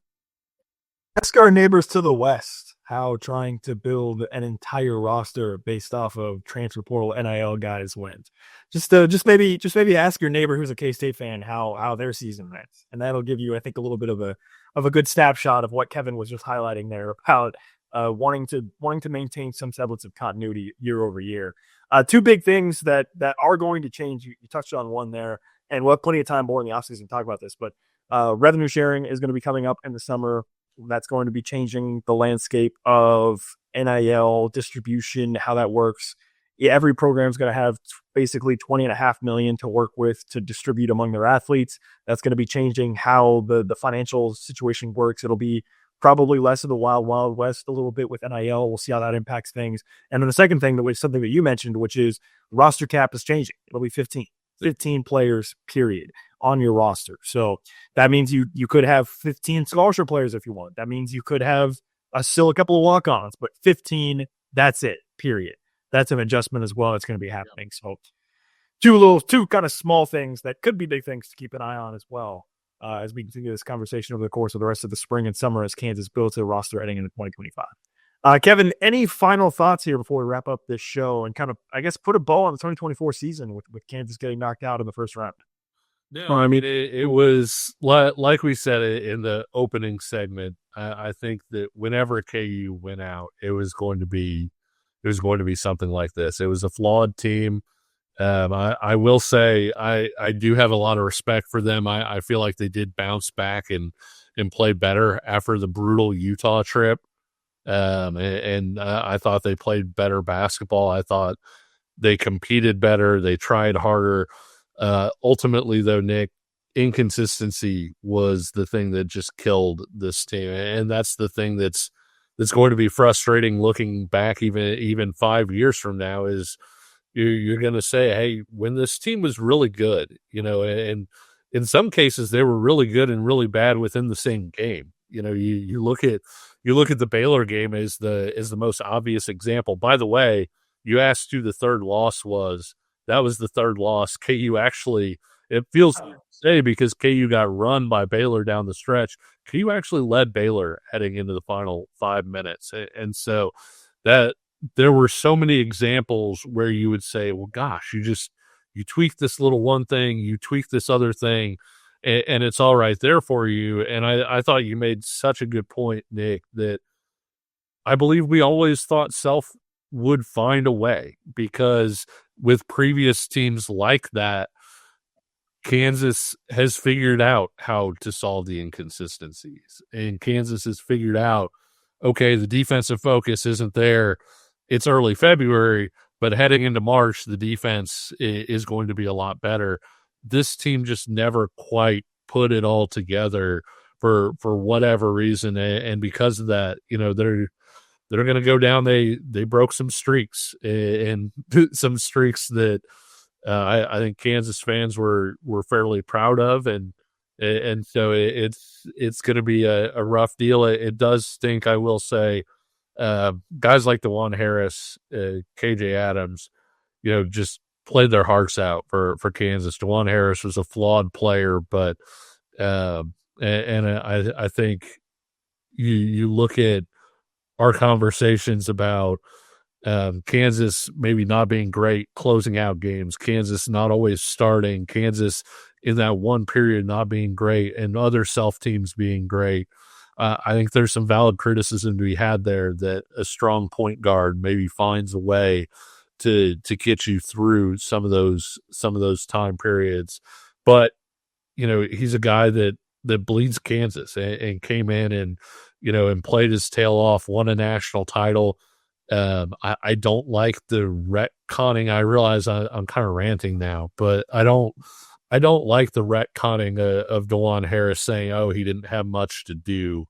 Ask our neighbors to the west how trying to build an entire roster based off of transfer portal NIL guys went. Just maybe ask your neighbor who's a K-State fan how their season went, and that'll give you, I think, a little bit of a good snapshot of what Kevin was just highlighting there about wanting to maintain some semblance of continuity year over year. 2 big things that are going to change. You touched on one there, and we'll have plenty of time more in the offseason to talk about this. But revenue sharing is going to be coming up in the summer. That's going to be changing the landscape of NIL distribution, how that works every program is going to have basically $20.5 million to work with to distribute among their athletes. That's going to be changing how the financial situation works. It'll be probably less of the wild, wild west a little bit with NIL. We'll see how that impacts things. And then the second thing, that was something that you mentioned, which is roster cap is changing. It'll be 15 players, period, on your roster. So that means you could have 15 scholarship players if you want. That means you could have still a couple of walk-ons, but 15, that's it, period. That's an adjustment as well that's going to be happening. So two kind of small things that could be big things to keep an eye on as well as we continue this conversation over the course of the rest of the spring and summer as Kansas builds a roster heading into 2025. Kevin, any final thoughts here before we wrap up this show and kind of, I guess, put a bow on the 2024 season with Kansas getting knocked out in the first round? No, I mean, it was like we said in the opening segment. I think that whenever KU went out, it was going to be something like this. It was a flawed team. I will say I do have a lot of respect for them. I feel like they did bounce back and play better after the brutal Utah trip. I thought they played better basketball. I thought they competed better. They tried harder. Ultimately, though, Nick, inconsistency was the thing that just killed this team, and that's the thing that's going to be frustrating looking back even 5 years from now. Is you're going to say, hey, when this team was really good, and in some cases they were really good and really bad within the same game. You look at the Baylor game as the most obvious example. By the way, you asked who the third loss was. That was the third loss. KU actually, it feels to say because KU got run by Baylor down the stretch. KU actually led Baylor heading into the final 5 minutes. And so that there were so many examples where you would say, well, gosh, you tweak this little one thing, you tweak this other thing, and it's all right there for you. And I thought you made such a good point, Nick, that I believe we always thought Self would find a way, because with previous teams like that, Kansas has figured out how to solve the inconsistencies. And Kansas has figured out, okay, the defensive focus isn't there. It's early February, but heading into March, the defense is going to be a lot better. This team just never quite put it all together for whatever reason. And because of that, they're going to go down. They broke some streaks, and some streaks that I think Kansas fans were fairly proud of, and so it's going to be a rough deal. It does stink, I will say. Guys like DeJuan Harris, KJ Adams, just played their hearts out for Kansas. DeJuan Harris was a flawed player, but I think you look at our conversations about Kansas maybe not being great closing out games, Kansas not always starting, Kansas in that one period not being great, and other Self teams being great. I think there's some valid criticism to be had there that a strong point guard maybe finds a way to get you through some of those time periods. But he's a guy that bleeds Kansas and came in and played his tail off, won a national title. I don't like the retconning. I realize I'm kind of ranting now, but I don't like the retconning of DeJuan Harris saying, oh, he didn't have much to do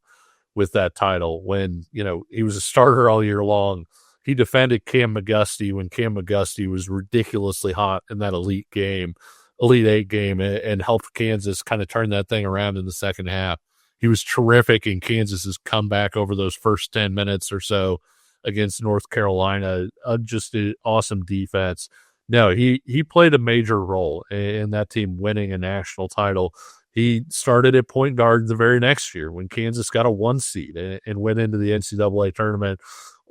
with that title when, he was a starter all year long. He defended Cam McGusty when Cam McGusty was ridiculously hot in that Elite Eight game, and helped Kansas kind of turn that thing around in the second half. He was terrific in Kansas's comeback over those first 10 minutes or so against North Carolina. Just an awesome defense. No, he played a major role in that team winning a national title. He started at point guard the very next year when Kansas got a 1 seed and went into the NCAA tournament.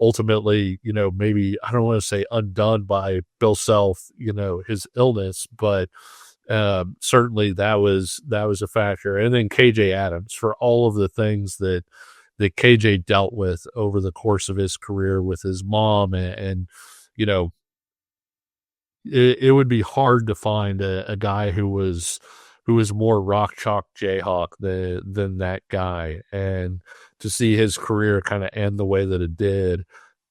Ultimately, maybe I don't want to say undone by Bill Self, his illness, but certainly that was a factor. And then KJ Adams, for all of the things that KJ dealt with over the course of his career with his mom, and it would be hard to find a guy who was more rock chalk Jayhawk than that guy. And to see his career kind of end the way that it did,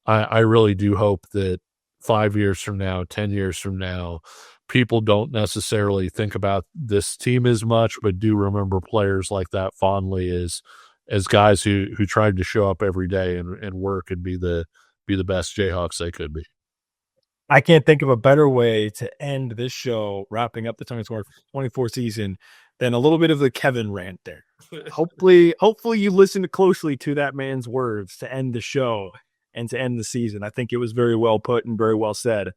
I really do hope that 5 years from now, 10 years from now, people don't necessarily think about this team as much, but do remember players like that fondly as guys who tried to show up every day and work and be the best Jayhawks they could be. I can't think of a better way to end this show, wrapping up the 2024 season, than a little bit of the Kevin rant there. Hopefully you listened closely to that man's words to end the show and to end the season. I think it was very well put and very well said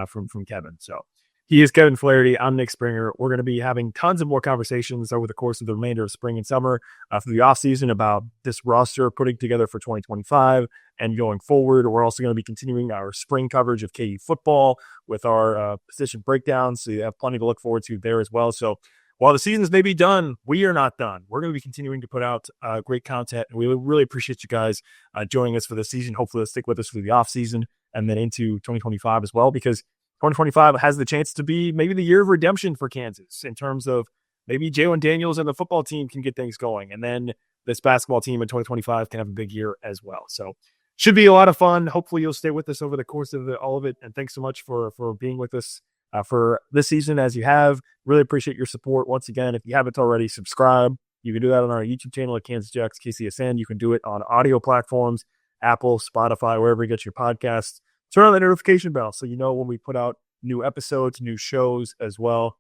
from Kevin. So he is Kevin Flaherty. I'm Nick Springer. We're going to be having tons of more conversations over the course of the remainder of spring and summer through the offseason about this roster putting together for 2025 and going forward. We're also going to be continuing our spring coverage of KU football with our position breakdowns. So you have plenty to look forward to there as well. So while the seasons may be done, we are not done. We're going to be continuing to put out great content. And we really appreciate you guys joining us for this season. Hopefully you'll stick with us through the offseason and then into 2025 as well, because 2025 has the chance to be maybe the year of redemption for Kansas in terms of maybe Jalen Daniels and the football team can get things going. And then this basketball team in 2025 can have a big year as well. So should be a lot of fun. Hopefully you'll stay with us over the course of all of it. And thanks so much for being with us for this season as you have. Really appreciate your support. Once again, if you haven't already, subscribe. You can do that on our YouTube channel at Kansas Jayhawks KCSN. You can do it on audio platforms, Apple, Spotify, wherever you get your podcasts. Turn on the notification bell so you know when we put out new episodes, new shows as well.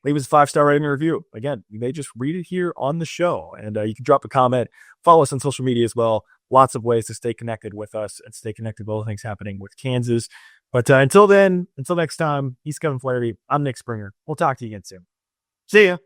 Leave us a 5-star rating and review. Again, you may just read it here on the show, and you can drop a comment. Follow us on social media as well. Lots of ways to stay connected with us and stay connected with all the things happening with Kansas. But until then, until next time, he's Kevin Flaherty. I'm Nick Springer. We'll talk to you again soon. See ya.